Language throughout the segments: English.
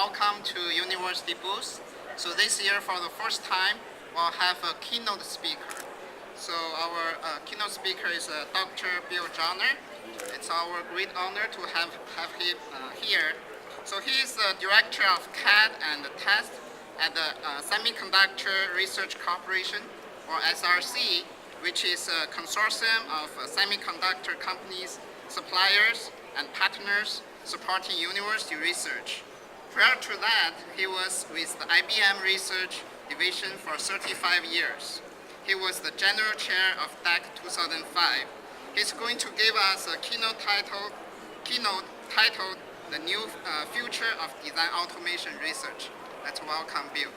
welcome to University booth. So this year, for the first time, we'll have a keynote speaker. So our keynote speaker is Dr. Bill Johnner. It's our great honor to have him here. So he is the director of CAD and Test at the Semiconductor Research Corporation, or SRC, which is a consortium of semiconductor companies, suppliers, and partners supporting university research. Prior to that, he was with the IBM Research Division for 35 years. He was the general chair of DAC 2005. He's going to give us a keynote titled The New Future of Design Automation Research. Let's welcome Bill.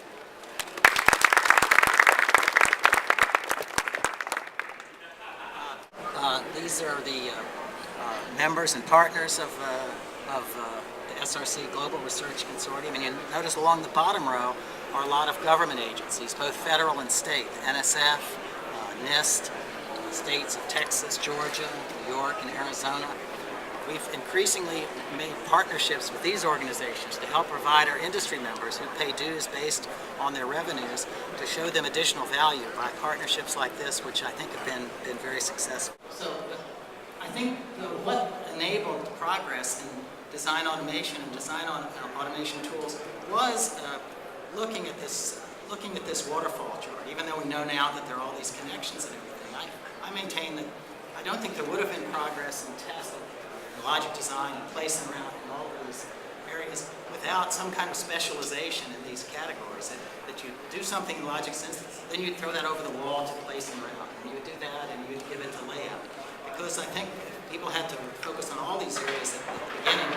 These are the members and partners of the SRC Global Research Consortium. And you notice along the bottom row are a lot of government agencies, both federal and state, NSF, NIST, states of Texas, Georgia, New York, and Arizona. We've increasingly made partnerships with these organizations to help provide our industry members who pay dues based on their revenues to show them additional value by partnerships like this, which I think have been very successful. So I think what enabled progress in design automation and design automation tools was looking at this waterfall chart. Even though we know now that there are all these connections and everything, I maintain that I don't think there would have been progress in testing, logic design, and place and route, and all those areas without some kind of specialization in these categories. That you do something in logic synthesis, then you'd throw that over the wall to place and route, and you would do that, and you would give it to layout. Because I think people had to focus on all these areas at the beginning.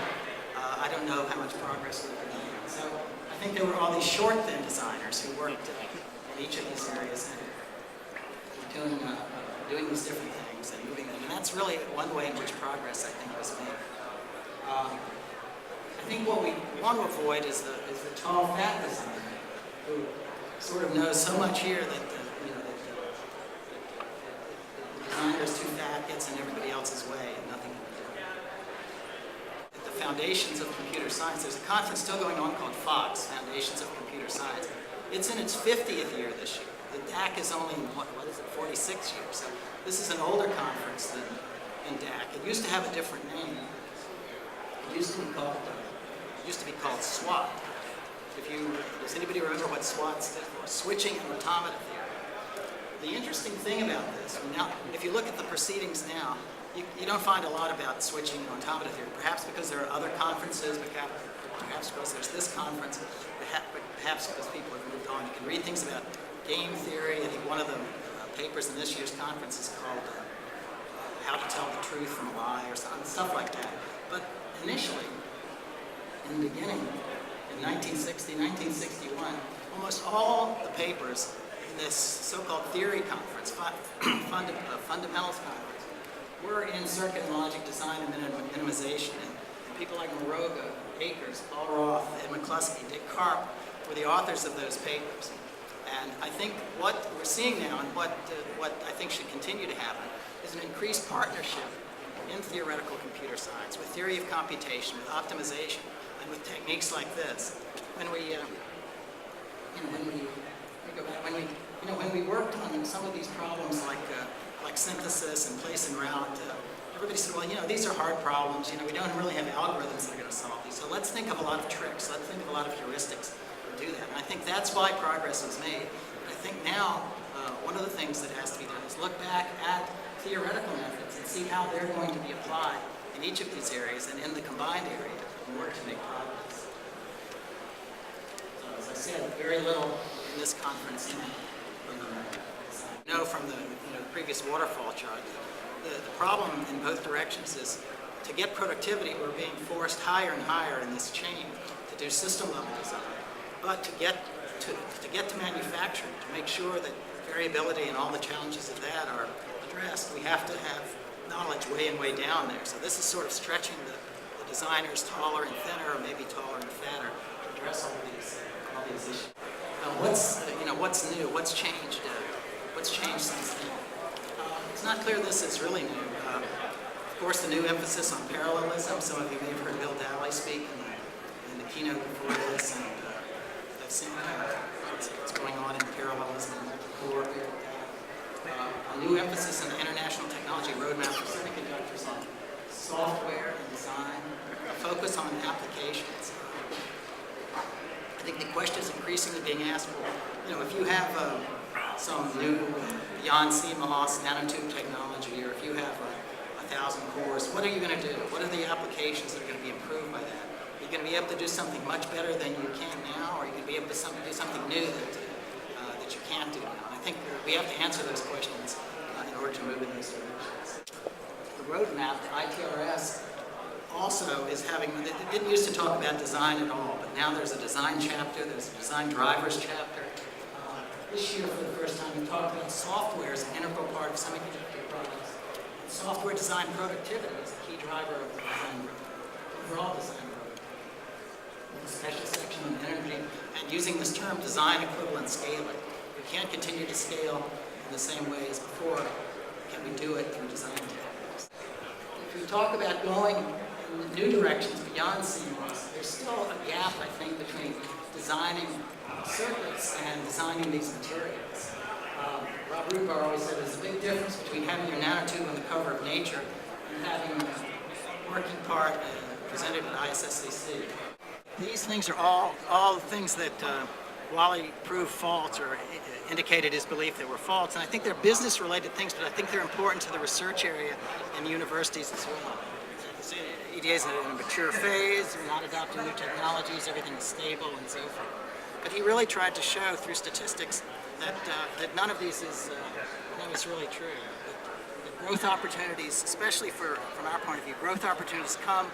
I don't know how much progress would have been made. So I think there were all these short thin designers who worked in each of these areas and doing these different things and moving them. And that's really one way in which progress, I think, was made. I think what we want to avoid is the tall, fat designer who sort of knows so much here that the designer is too fat, gets in everybody else's way, and nothing can be done. At the Foundations of Computer Science, there's a conference still going on called FOX, Foundations of Computer Science. It's in its 50th year this year. The DAC is only, what is it, 46 years. So this is an older conference than DAC. It used to have a different name. It used to be called SWOT. Does anybody remember what SWOT stood for? Switching and automata theory. The interesting thing about this, now, if you look at the proceedings now, you don't find a lot about switching and automata theory, perhaps because there are other conferences, perhaps because there's this conference, perhaps because people have moved on. You can read things about game theory. I think one of the papers in this year's conference is called How to Tell the Truth from a Lie, or something, stuff like that. But initially, in the beginning, in 1960, 1961, almost all the papers in this so-called theory conference, fundamentals conference, were in circuit and logic design and minimization. And people like Moroga, Akers, Paul Roth, Ed McCluskey, Dick Karp were the authors of those papers. And I think what we're seeing now, and what I think should continue to happen, is an increased partnership in theoretical computer science, with theory of computation, with optimization, and with techniques like this. When we worked on some of these problems like synthesis and place and route, everybody said, well, these are hard problems. We don't really have algorithms that are going to solve these. So let's think of a lot of tricks. Let's think of a lot of heuristics to do that. And I think that's why progress was made. But I think now one of the things that has to be done is look back at theoretical methods and see how they're going to be applied in each of these areas and in the combined area in order to make progress. So as I said, very little in this conference. From the previous waterfall chart, the problem in both directions is to get productivity, we're being forced higher and higher in this chain to do system level design. But to get to manufacturing, to make sure that variability and all the challenges of that are addressed, we have to have knowledge way and way down there. So this is sort of stretching the designers taller and thinner, or maybe taller and fatter, to address all these issues. What's new? What's changed? What's changed since then? It's not clear this is really new. Of course, the new emphasis on parallelism. Some of you may have heard Bill Dally speak in the keynote before this. of seeing what's going on in parallelism and multi-core. A new emphasis on the international technology roadmap for semiconductors on software and design, a focus on applications. I think the question is increasingly being asked, well, if you have some new beyond CMOS nanotube technology, or if you have 1,000 cores, what are you going to do? What are the applications that are going to be improved by that? Are you going to be able to do something much better than you can now, or are you going to be able to do something new that you can't do now? And I think we have to answer those questions in order to move in those directions. The roadmap, the ITRS, also is having, it didn't used to talk about design at all, but now there's a design chapter, there's a design drivers chapter. This year, for the first time, we talked about software as an integral part of semiconductor products. Software design productivity is a key driver of the design roadmap, overall design roadmap. With a special section on energy, and using this term design equivalent scaling. We can't continue to scale in the same way as before. Can we do it through design techniques? If we talk about going in new directions beyond CMOS, there's still a gap, I think, between designing circuits and designing these materials. Rob Rudbar always said there's a big difference between having your nanotube on the cover of Nature and having a working part presented at ISSCC. These things are all things that Wally proved false or indicated his belief they were false, and I think they're business-related things, but I think they're important to the research area in universities as well. EDA is in a mature phase, we're not adopting new technologies, everything is stable and so forth. But he really tried to show through statistics that none of these is really true. That growth opportunities, especially from our point of view, growth opportunities come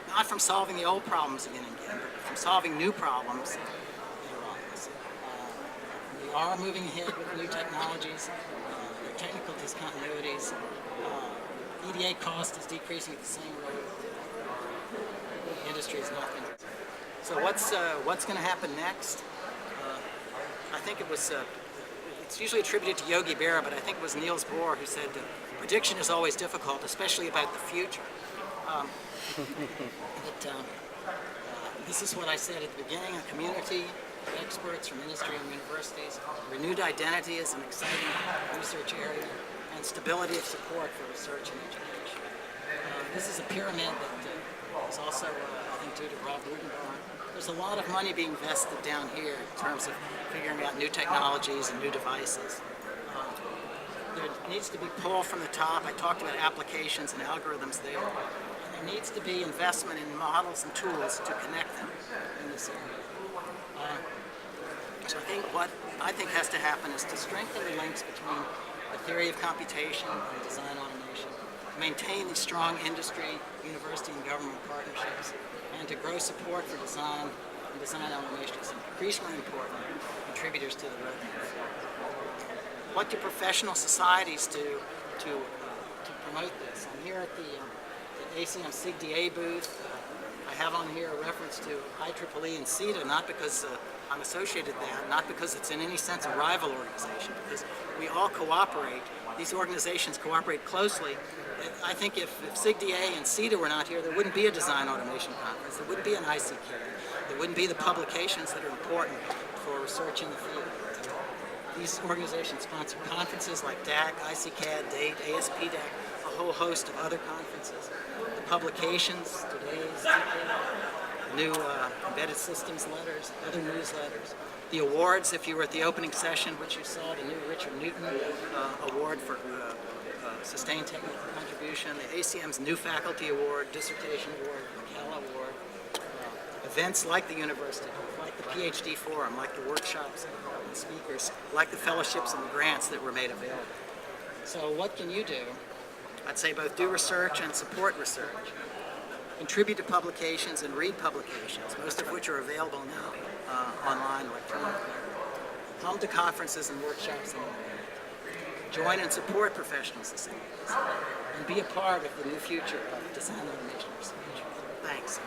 not from solving the old problems again and again, but from solving new problems later on. We are moving ahead with new technologies, there are technical discontinuities. EDA cost is decreasing at the same rate. The industry is not going to. So what's going to happen next? I think it was, it's usually attributed to Yogi Berra, but I think it was Niels Bohr who said prediction is always difficult, especially about the future. This is what I said at the beginning, a community of experts from industry and universities. Renewed identity is an exciting research area, and stability of support for research and education. This is a pyramid that is also, I think, due to Rob Rudenbaum. There's a lot of money being invested down here in terms of figuring out new technologies and new devices. There needs to be pull from the top. I talked about applications and algorithms there. And there needs to be investment in models and tools to connect them in this area. So I think what I think has to happen is to strengthen the links between the theory of computation and design automation, maintain these strong industry, university, and government partnerships, and to grow support for design and design automation is increasingly important contributors to the roadmap. What do professional societies do to promote this? I'm here at the ACM SIGDA booth. I have on here a reference to IEEE and SIGDA, not because I'm associated with that, not because it's in any sense a rival organization, because we all cooperate. These organizations cooperate closely. I think if SIGDA and SIGDA were not here, there wouldn't be a design automation conference, there wouldn't be an ICK, there wouldn't be the publications that are important for research in the field. These organizations sponsor conferences like DAC, ICCAD, DATE, ASPDAC, a whole host of other conferences. The publications, today's new embedded systems letters, other newsletters. The awards, if you were at the opening session, which you saw, the new Richard Newton Award for Sustained Technical Contribution, the ACM's New Faculty Award, Dissertation Award, McCalla Award, events like the university, like the PhD Forum, like the workshops and speakers, like the fellowships and the grants that were made available. So what can you do? I'd say both do research and support research. Contribute to publications and read publications, most of which are available now online electronically. Come to conferences and workshops and join and support professional societies, and be a part of the new future of design automation research. Thanks.